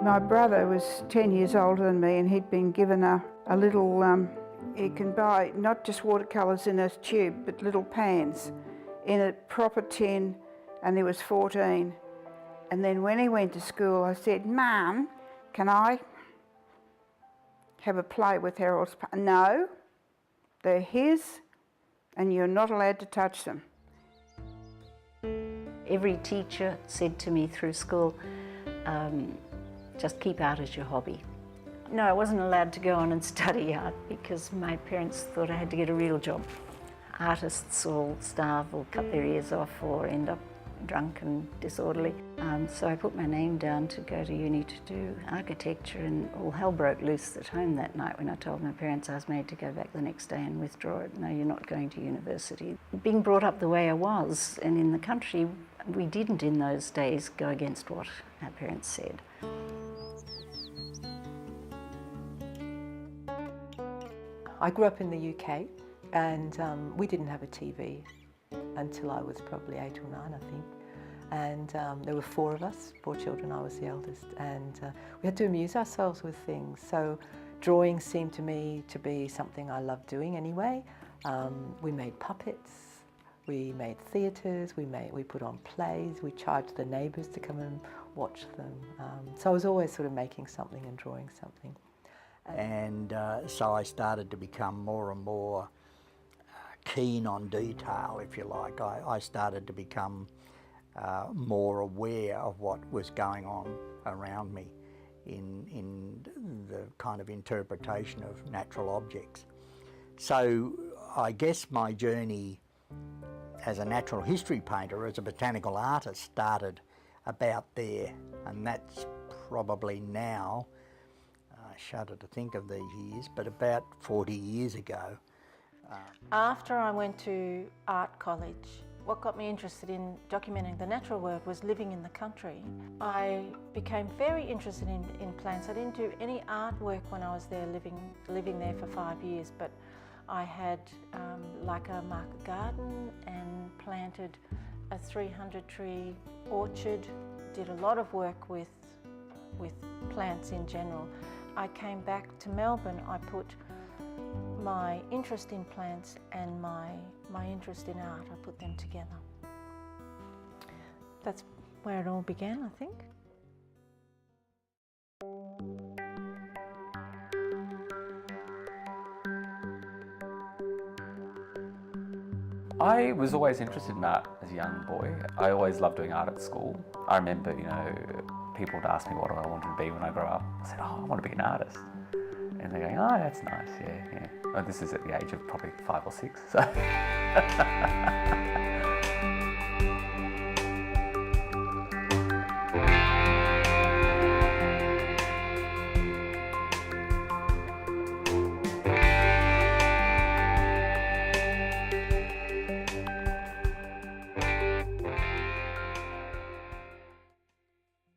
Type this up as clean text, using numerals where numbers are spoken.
My brother was 10 years older than me and he'd been given a little, you can buy not just watercolours in a tube, but little pans in a proper tin, and he was 14. And then when he went to school, I said, "Mum, can I have a play with Harold's?" "No, they're his and you're not allowed to touch them." Every teacher said to me through school, just keep art as your hobby. No, I wasn't allowed to go on and study art because my parents thought I had to get a real job. Artists will starve or cut their ears off or end up drunk and disorderly. So I put my name down to go to uni to do architecture, and all hell broke loose at home that night when I told my parents I was made to go back the next day and withdraw it. "No, you're not going to university." Being brought up the way I was, and in the country, we didn't in those days go against what our parents said. I grew up in the UK, and we didn't have a TV until I was probably 8 or 9, I think. And there were 4 of us, 4 children, I was the eldest, and we had to amuse ourselves with things. So drawing seemed to me to be something I loved doing anyway. We made puppets, we made theatres, we put on plays, we charged the neighbours to come and watch them. So I was always sort of making something and drawing something. And so I started to become more and more keen on detail, if you like. I started to become more aware of what was going on around me in the kind of interpretation of natural objects. So I guess my journey as a natural history painter, as a botanical artist, started about there, and that's probably now, I shudder to think of these years, but about 40 years ago. After I went to art college, what got me interested in documenting the natural world was living in the country. I became very interested in plants. I didn't do any artwork when I was there, living there for 5 years, but I had like a market garden and planted a 300-tree orchard, did a lot of work with plants in general. I came back to Melbourne. I put my interest in plants and my interest in art, I put them together. That's where it all began, I think. I was always interested in art as a young boy. I always loved doing art at school. I remember, people would ask me what I wanted to be when I grow up. I said, "Oh, I want to be an artist." And they're going, "Oh, that's nice, yeah." Well, this is at the age of probably 5 or 6, so.